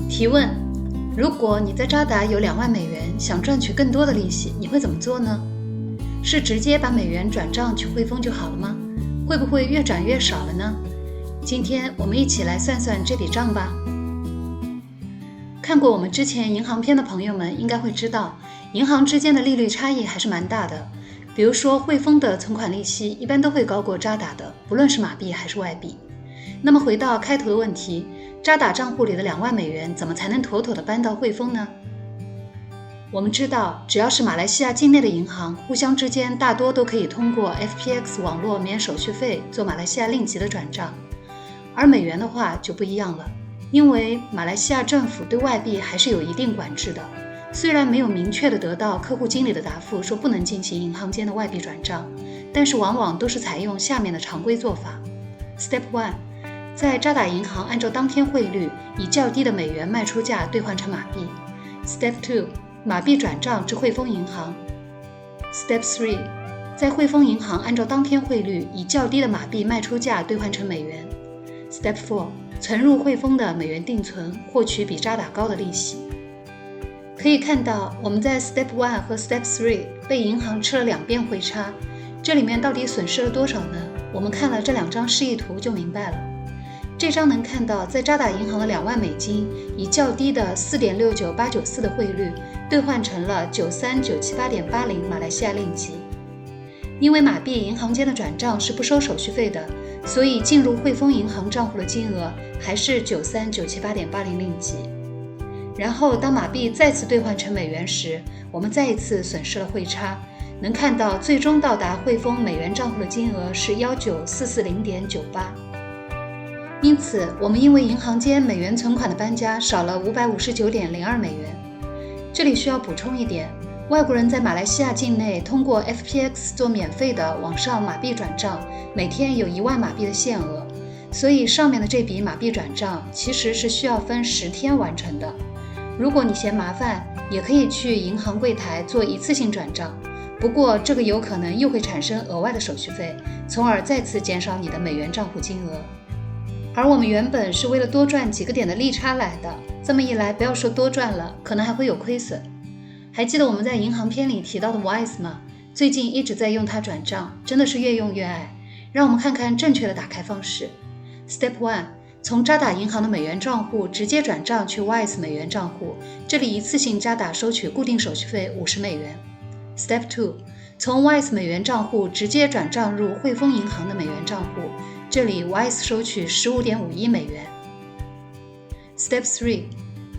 提问：如果你在渣打有2万美元，想赚取更多的利息，你会怎么做呢？是直接把美元转账去汇丰就好了吗？会不会越转越少了呢？今天我们一起来算算这笔账吧。看过我们之前银行篇的朋友们应该会知道，银行之间的利率差异还是蛮大的。比如说汇丰的存款利息一般都会高过渣打的，不论是马币还是外币。那么回到开头的问题，渣打账户里的2万美元怎么才能妥妥的搬到汇丰呢？我们知道，只要是马来西亚境内的银行，互相之间大多都可以通过 FPX 网络免手续费做马来西亚令吉的转账。而美元的话就不一样了，因为马来西亚政府对外币还是有一定管制的。虽然没有明确的得到客户经理的答复说不能进行银行间的外币转账，但是往往都是采用下面的常规做法。Step 1， 在渣打银行按照当天汇率以较低的美元卖出价兑换成马币。Step 2， 马币转账至汇丰银行。Step 3， 在汇丰银行按照当天汇率以较低的马币卖出价兑换成美元。Step 4， 存入汇丰的美元定存，获取比渣打高的利息。可以看到，我们在 Step 1和 Step 3被银行吃了2遍汇差，这里面到底损失了多少呢？我们看了这2张示意图就明白了。这张能看到，在渣打银行的2万美金以较低的 4.69894 的汇率兑换成了 93,978.80 马来西亚令吉。因为马币银行间的转账是不收手续费的，所以进入汇丰银行账户的金额还是 93,978.80 令吉。然后当马币再次兑换成美元时，我们再一次损失了汇差，能看到最终到达汇丰美元账户的金额是 19440.98。因此我们因为银行间美元存款的搬家少了 559.02 美元。这里需要补充一点，外国人在马来西亚境内通过 FPX 做免费的网上马币转账，每天有1万马币的限额，所以上面的这笔马币转账其实是需要分10天完成的。如果你嫌麻烦，也可以去银行柜台做一次性转账，不过这个有可能又会产生额外的手续费，从而再次减少你的美元账户金额。而我们原本是为了多赚几个点的利差来的，这么一来不要说多赚了，可能还会有亏损。还记得我们在银行篇里提到的 Wise 吗？最近一直在用它转账，真的是越用越爱。让我们看看正确的打开方式。Step 1，从渣打银行的美元账户直接转账去 Wise 美元账户，这里一次性渣打收取固定手续费50美元。Step 2， 从 Wise 美元账户直接转账入汇丰银行的美元账户，这里 Wise 收取 15.51 美元。Step 3，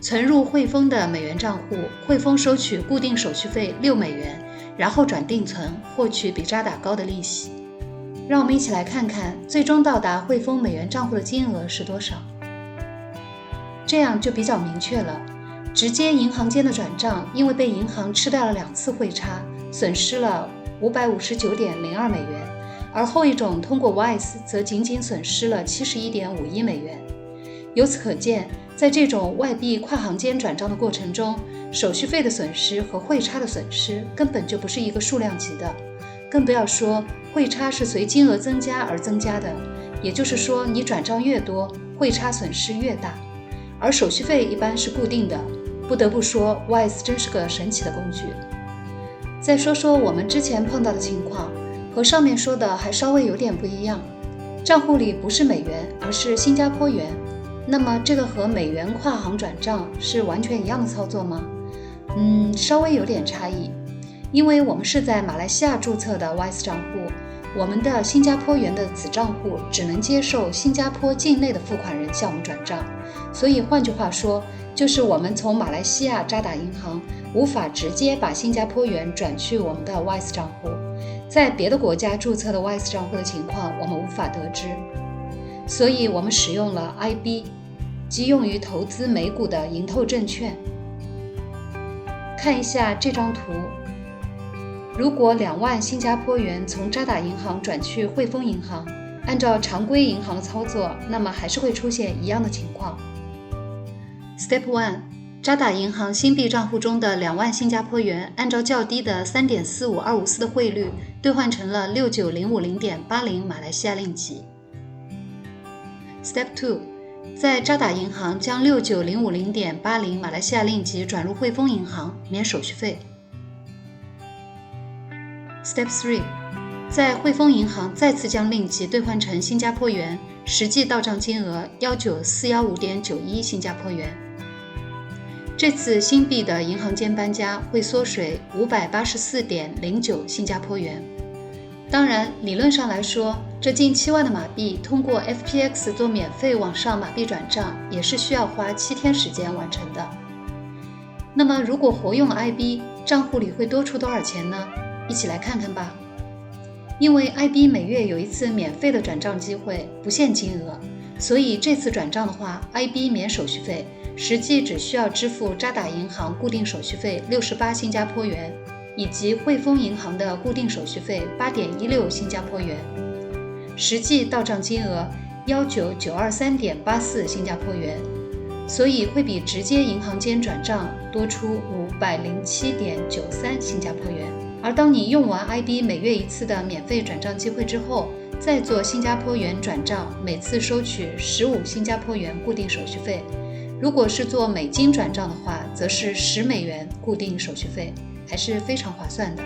存入汇丰的美元账户，汇丰收取固定手续费6美元，然后转定存，获取比渣打高的利息。让我们一起来看看最终到达汇丰美元账户的金额是多少。这样就比较明确了，直接银行间的转账因为被银行吃掉了2次汇差，损失了 559.02 美元，而后一种通过 Wise 则仅仅损失了 71.51 美元。由此可见，在这种外币跨行间转账的过程中，手续费的损失和汇差的损失根本就不是一个数量级的，更不要说汇差是随金额增加而增加的，也就是说你转账越多，汇差损失越大，而手续费一般是固定的。不得不说 Wise 真是个神奇的工具。再说说我们之前碰到的情况，和上面说的还稍微有点不一样，账户里不是美元，而是新加坡元。那么这个和美元跨行转账是完全一样的操作吗？稍微有点差异。因为我们是在马来西亚注册的 Wise 账户，我们的新加坡元的子账户只能接受新加坡境内的付款人向我们转账，所以换句话说，就是我们从马来西亚渣打银行无法直接把新加坡元转去我们的 Wise 账户，在别的国家注册的 Wise 账户的情况我们无法得知，所以我们使用了 IB， 即用于投资美股的盈透证券。看一下这张图，如果2万新加坡元从渣打银行转去汇丰银行，按照常规银行的操作，那么还是会出现一样的情况。Step 1， 渣打银行新币账户中的2万新加坡元，按照较低的 3.45254 的汇率兑换成了 69050.80 马来西亚令吉。Step 2，在渣打银行将69050.80马来西亚令吉转入汇丰银行，免手续费。Step 3， 在汇丰银行再次将令吉兑换成新加坡元，实际到账金额19415.91新加坡元。这次新币的银行间搬家会缩水584.09新加坡元。当然，理论上来说，这近7万的马币通过 FPX 做免费网上马币转账，也是需要花7天时间完成的。那么，如果活用 IB， 账户里会多出多少钱呢？一起来看看吧。因为 IB 每月有一次免费的转账机会，不限金额，所以这次转账的话 ，IB 免手续费，实际只需要支付渣打银行固定手续费68新加坡元。以及汇丰银行的固定手续费8.16新加坡元，实际到账金额19923.84新加坡元，所以会比直接银行间转账多出507.93新加坡元。而当你用完 IB 每月一次的免费转账机会之后，再做新加坡元转账，每次收取15新加坡元固定手续费。如果是做美金转账的话，则是10美元固定手续费。还是非常划算的。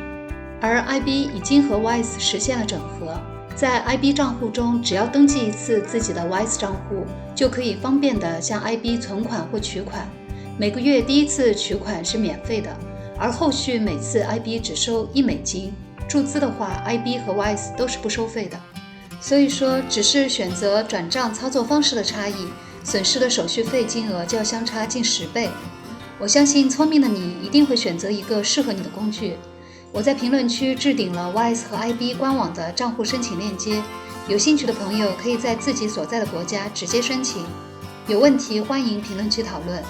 而 IB 已经和 Wise 实现了整合，在 IB 账户中只要登记一次自己的 Wise 账户，就可以方便地向 IB 存款或取款。每个月第一次取款是免费的，而后续每次 IB 只收1美金，注资的话 IB 和 Wise 都是不收费的。所以说，只是选择转账操作方式的差异，损失的手续费金额就要相差近10倍。我相信聪明的你一定会选择一个适合你的工具。我在评论区置顶了 Wise 和 IB 官网的账户申请链接，有兴趣的朋友可以在自己所在的国家直接申请。有问题欢迎评论区讨论。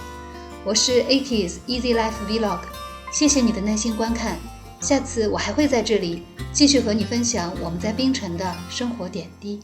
我是 80s Easy Life Vlog， 谢谢你的耐心观看，下次我还会在这里继续和你分享我们在槟城的生活点滴。